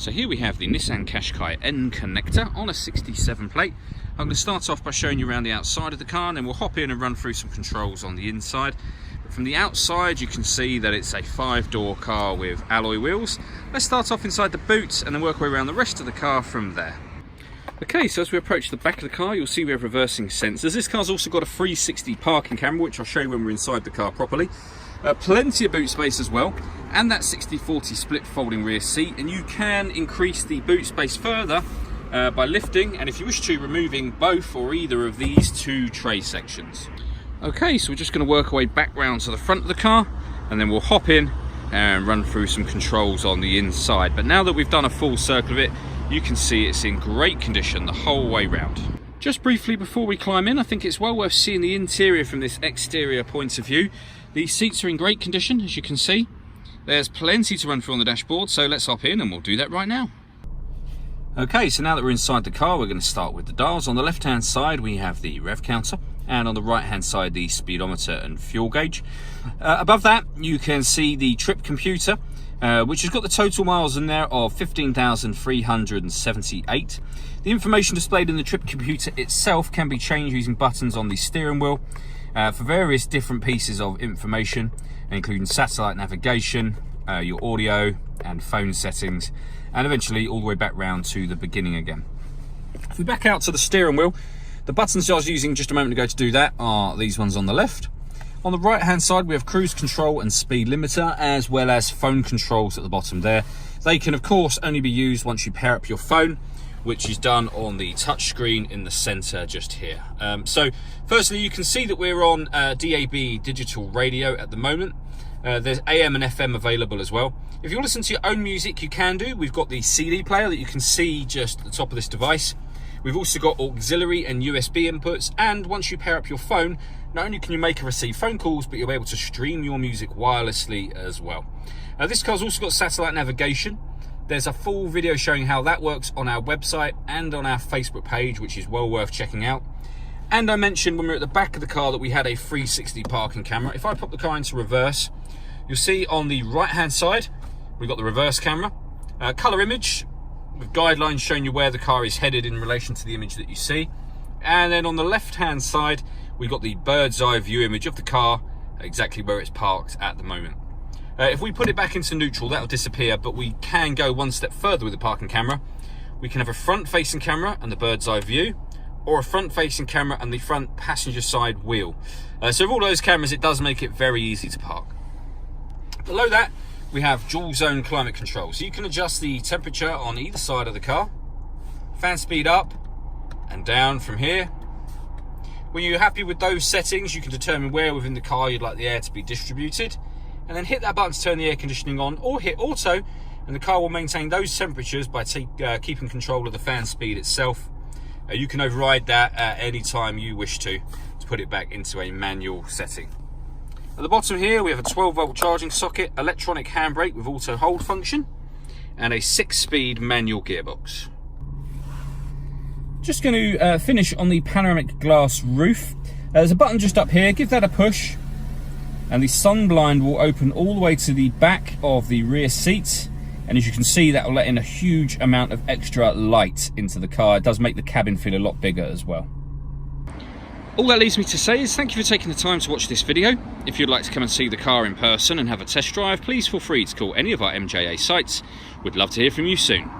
So here we have the Nissan Qashqai N connector on a 67 plate. I'm going to start off by showing you around the outside of the car, and then we'll hop in and run through some controls on the inside. But from the outside you can see that it's a 5-door car with alloy wheels. Let's start off inside the boot and then work our way around the rest of the car from there. Okay, so as we approach the back of the car, you'll see we have reversing sensors. This car's also got a 360 parking camera, which I'll show you when we're inside the car properly. Plenty of boot space as well, and that 60/40 split folding rear seat, and you can increase the boot space further by lifting, and if you wish to, removing both or either of these two tray sections. Okay, so we're just going to work our way back round to the front of the car, and then we'll hop in and run through some controls on the inside. But now that we've done a full circle of it, you can see it's in great condition the whole way round. Just briefly before we climb in, I think it's well worth seeing the interior from this exterior point of view. The seats are in great condition, as you can see. There's plenty to run through on the dashboard, so let's hop in and we'll do that right now. Okay, so now that we're inside the car, we're going to start with the dials. On the left-hand side, we have the rev counter, and on the right-hand side, the speedometer and fuel gauge. Above that, you can see the trip computer, which has got the total miles in there of 15,378. The information displayed in the trip computer itself can be changed using buttons on the steering wheel for various different pieces of information, including satellite navigation, your audio and phone settings, and eventually all the way back round to the beginning again. If we back out to the steering wheel, the buttons I was using just a moment ago to do that are these ones on the left. On the right hand side, we have cruise control and speed limiter, as well as phone controls at the bottom there. They can of course only be used once you pair up your phone, which is done on the touch screen in the center just here. So firstly, you can see that we're on DAB digital radio at the moment. There's AM and FM available as well. If you listen to your own music, you can do. We've got the CD player that you can see just at the top of this device. We've also got auxiliary and USB inputs, and once you pair up your phone, not only can you make and receive phone calls, but you'll be able to stream your music wirelessly as well. This car's also got satellite navigation. There's a full video showing how that works on our website and on our Facebook page, which is well worth checking out. And I mentioned when we were at the back of the car that we had a 360 parking camera. If I pop the car into reverse, you'll see on the right hand side, we've got the reverse camera. Color image with guidelines showing you where the car is headed in relation to the image that you see. And then on the left hand side, we've got the bird's eye view image of the car, exactly where it's parked at the moment. If we put it back into neutral, that'll disappear, but we can go one step further with the parking camera. We can have a front-facing camera and the bird's eye view, or a front-facing camera and the front passenger side wheel. So with all those cameras, it does make it very easy to park. Below that, we have dual zone climate control. So you can adjust the temperature on either side of the car, fan speed up and down from here. When you're happy with those settings, you can determine where within the car you'd like the air to be distributed, and then hit that button to turn the air conditioning on, or hit auto, and the car will maintain those temperatures by keeping control of the fan speed itself. You can override that at any time you wish to put it back into a manual setting. At the bottom here, we have a 12-volt charging socket, electronic handbrake with auto hold function, and a 6-speed manual gearbox. Just going to finish on the panoramic glass roof. There's a button just up here, give that a push, and the sun blind will open all the way to the back of the rear seat, and as you can see, that will let in a huge amount of extra light into the car. It does make the cabin feel a lot bigger as well. All that leaves me to say is thank you for taking the time to watch this video. If you'd like to come and see the car in person and have a test drive, please feel free to call any of our MJA sites. We'd love to hear from you soon.